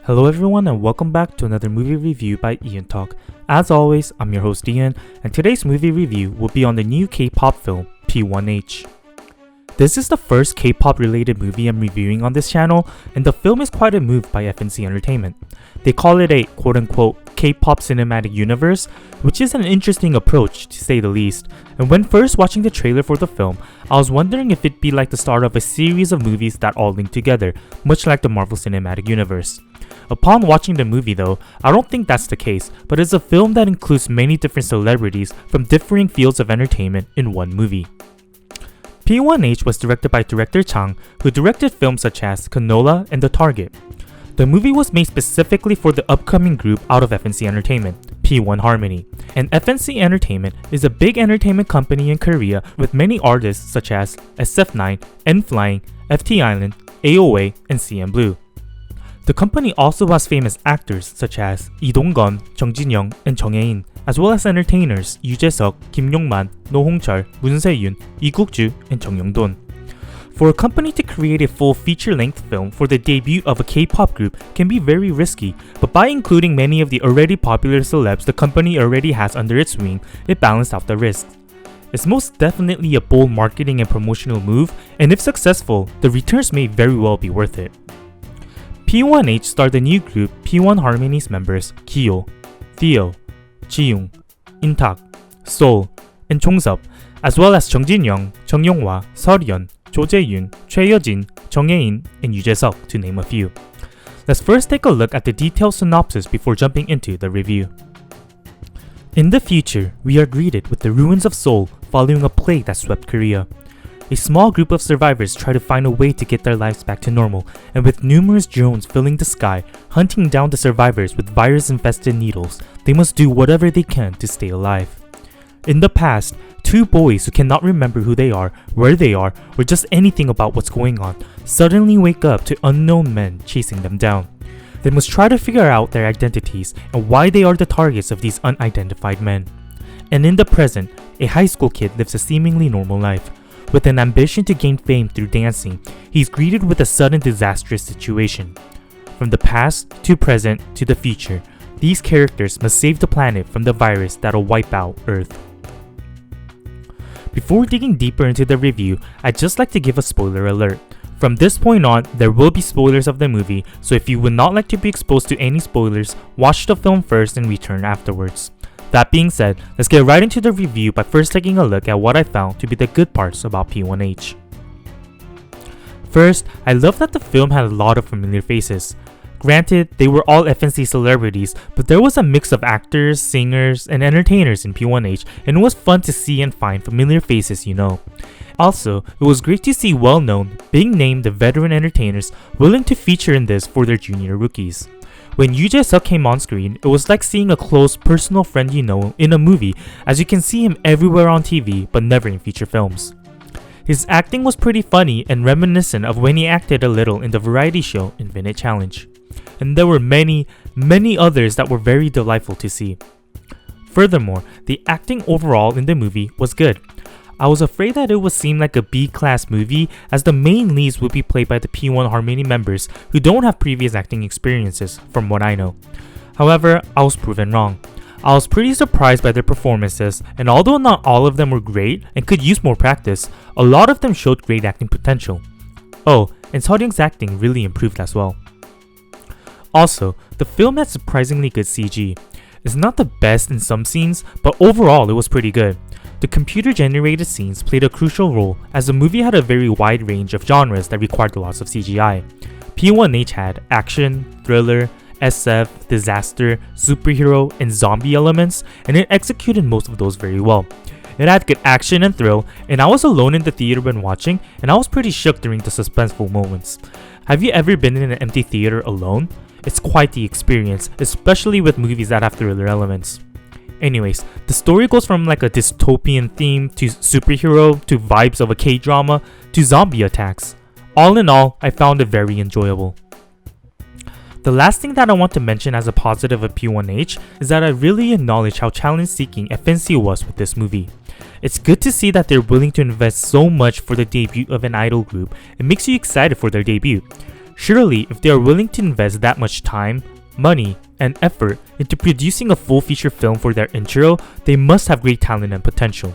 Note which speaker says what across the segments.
Speaker 1: Hello everyone and welcome back to another movie review by EonTalk. As always, I'm your host Ian, and today's movie review will be on the new K-pop film, P1H. This is the first K-pop related movie I'm reviewing on this channel, and the film is quite a move by F&C Entertainment. They call it a quote-unquote K-pop cinematic universe, which is an interesting approach to say the least. And when first watching the trailer for the film, I was wondering if it'd be like the start of a series of movies that all link together, much like the Marvel Cinematic Universe. Upon watching the movie though, I don't think that's the case, but it's a film that includes many different celebrities from differing fields of entertainment in one movie. P1H was directed by director Jung, who directed films such as Canola and The Target. The movie was made specifically for the upcoming group out of F&C Entertainment, P1 Harmony. And F&C Entertainment is a big entertainment company in Korea with many artists such as SF9, N-Flying, FT Island, AOA, and CN Blue. The company also has famous actors such as Lee Dong-gun, Jin-Young, and Hae-In, as well as entertainers Jae-Seok, Kim Yong-man, No Hong-chul, Moon Se-yoon, Lee Guk-ju, and Chung Yong-don. For a company to create a full feature-length film for the debut of a K-pop group can be very risky, but by including many of the already popular celebs the company already has under its wing, it balanced out the risks. It's most definitely a bold marketing and promotional move, and if successful, the returns may very well be worth it. P1H starred the new group P1 Harmony's members Keeho, Theo, Jiung, Intak, Seol, and Jongseob, as well as Jin-Young, Yong-Hwa, Seolhyun, Jae-Yoon, Yeo-Jin, Hae-In, and Jae-Seok, to name a few. Let's first take a look at the detailed synopsis before jumping into the review. In the future, we are greeted with the ruins of Seoul following a plague that swept Korea. A small group of survivors try to find a way to get their lives back to normal, and with numerous drones filling the sky, hunting down the survivors with virus-infested needles, they must do whatever they can to stay alive. In the past, two boys who cannot remember who they are, where they are, or just anything about what's going on, suddenly wake up to unknown men chasing them down. They must try to figure out their identities and why they are the targets of these unidentified men. And in the present, a high school kid lives a seemingly normal life. With an ambition to gain fame through dancing, he's greeted with a sudden disastrous situation. From the past to present to the future, these characters must save the planet from the virus that'll wipe out Earth. Before digging deeper into the review, I'd just like to give a spoiler alert. From this point on, there will be spoilers of the movie, so if you would not like to be exposed to any spoilers, watch the film first and return afterwards. That being said, let's get right into the review by first taking a look at what I found to be the good parts about P1H. First, I love that the film had a lot of familiar faces. Granted, they were all F&C celebrities, but there was a mix of actors, singers, and entertainers in P1H, and it was fun to see and find familiar faces you know. Also, it was great to see well-known, big-name veteran entertainers willing to feature in this for their junior rookies. When Jae-Seok came on screen, it was like seeing a close personal friend you know in a movie, as you can see him everywhere on TV but never in feature films. His acting was pretty funny and reminiscent of when he acted a little in the variety show Infinite Challenge. And there were many others that were very delightful to see. Furthermore, the acting overall in the movie was good. I was afraid that it would seem like a B-class movie as the main leads would be played by the P1 Harmony members who don't have previous acting experiences, from what I know. However, I was proven wrong. I was pretty surprised by their performances, and although not all of them were great and could use more practice, a lot of them showed great acting potential. Oh, and Seolhyun's acting really improved as well. Also, the film had surprisingly good CG. It's not the best in some scenes, but overall it was pretty good. The computer-generated scenes played a crucial role as the movie had a very wide range of genres that required lots of CGI. P1H had action, thriller, SF, disaster, superhero, and zombie elements, and it executed most of those very well. It had good action and thrill, and I was alone in the theater when watching, and I was pretty shook during the suspenseful moments. Have you ever been in an empty theater alone? It's quite the experience, especially with movies that have thriller elements. Anyways, the story goes from like a dystopian theme to superhero to vibes of a K-drama to zombie attacks. All in all, I found it very enjoyable. The last thing that I want to mention as a positive of P1H is that I really acknowledge how challenge-seeking F&C was with this movie. It's good to see that they're willing to invest so much for the debut of an idol group. It makes you excited for their debut. Surely, if they are willing to invest that much time, money, and effort into producing a full feature film for their intro, they must have great talent and potential.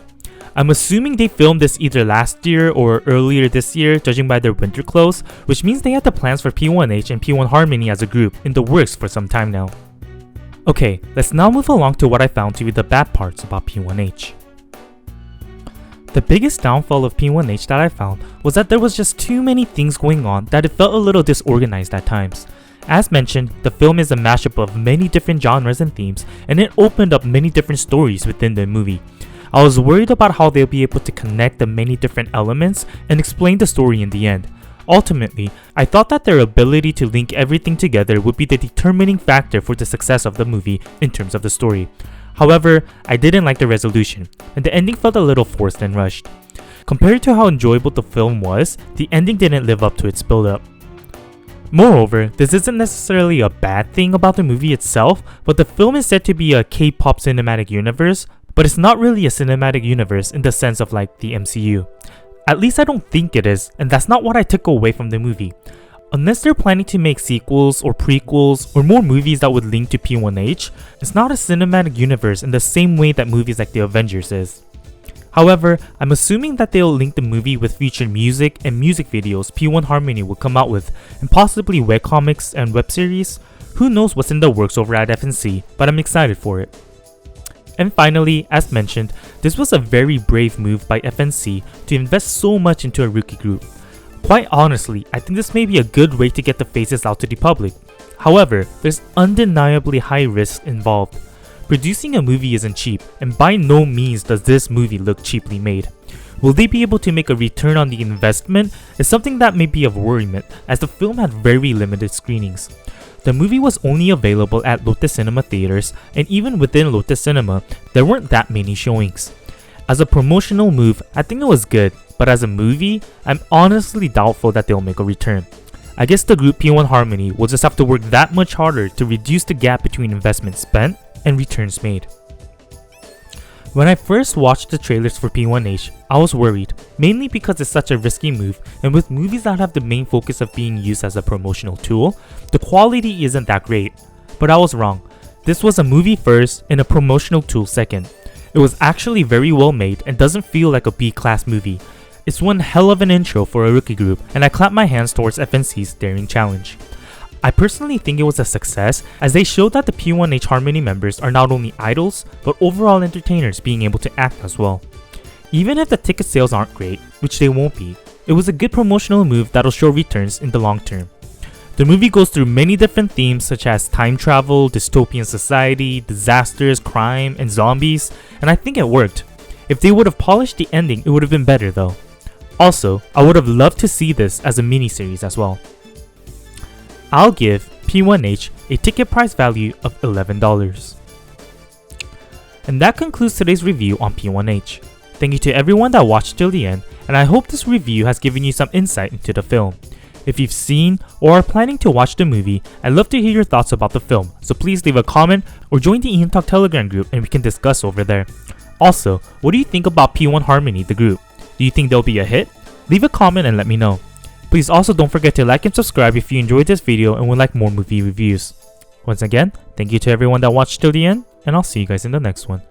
Speaker 1: I'm assuming they filmed this either last year or earlier this year, judging by their winter clothes, which means they had the plans for P1H and P1 Harmony as a group in the works for some time now. Okay, let's now move along to what I found to be the bad parts about P1H. The biggest downfall of P1H that I found was that there was just too many things going on that it felt a little disorganized at times. As mentioned, the film is a mashup of many different genres and themes, and it opened up many different stories within the movie. I was worried about how they'll be able to connect the many different elements and explain the story in the end. Ultimately, I thought that their ability to link everything together would be the determining factor for the success of the movie in terms of the story. However, I didn't like the resolution, and the ending felt a little forced and rushed. Compared to how enjoyable the film was, the ending didn't live up to its build-up. Moreover, this isn't necessarily a bad thing about the movie itself, but the film is said to be a K-pop cinematic universe, but it's not really a cinematic universe in the sense of like the MCU. At least I don't think it is, and that's not what I took away from the movie. Unless they're planning to make sequels or prequels or more movies that would link to P1H, it's not a cinematic universe in the same way that movies like The Avengers is. However, I'm assuming that they'll link the movie with featured music and music videos P1 Harmony will come out with, and possibly webcomics and web series. Who knows what's in the works over at FNC, but I'm excited for it. And finally, as mentioned, this was a very brave move by FNC to invest so much into a rookie group. Quite honestly, I think this may be a good way to get the faces out to the public. However, there's undeniably high risk involved. Producing a movie isn't cheap, and by no means does this movie look cheaply made. Will they be able to make a return on the investment is something that may be of worriment, as the film had very limited screenings. The movie was only available at Lotte Cinema theaters, and even within Lotte Cinema, there weren't that many showings. As a promotional move, I think it was good, but as a movie, I'm honestly doubtful that they'll make a return. I guess the group P1 Harmony will just have to work that much harder to reduce the gap between investment spent and returns made. When I first watched the trailers for P1H, I was worried, mainly because it's such a risky move, and with movies that have the main focus of being used as a promotional tool, the quality isn't that great. But I was wrong. This was a movie first and a promotional tool second. It was actually very well made and doesn't feel like a B-class movie. It's one hell of an intro for a rookie group, and I clap my hands towards FNC's daring challenge. I personally think it was a success, as they showed that the P1H Harmony members are not only idols, but overall entertainers being able to act as well. Even if the ticket sales aren't great, which they won't be, it was a good promotional move that'll show returns in the long term. The movie goes through many different themes such as time travel, dystopian society, disasters, crime, and zombies, and I think it worked. If they would have polished the ending, it would have been better though. Also, I would have loved to see this as a miniseries as well. I'll give P1H a ticket price value of $11. And that concludes today's review on P1H. Thank you to everyone that watched till the end, and I hope this review has given you some insight into the film. If you've seen or are planning to watch the movie, I'd love to hear your thoughts about the film, so please leave a comment or join the EonTalk Telegram group and we can discuss over there. Also, what do you think about P1 Harmony, the group? Do you think they'll be a hit? Leave a comment and let me know. Please also don't forget to like and subscribe if you enjoyed this video and would like more movie reviews. Once again, thank you to everyone that watched till the end, and I'll see you guys in the next one.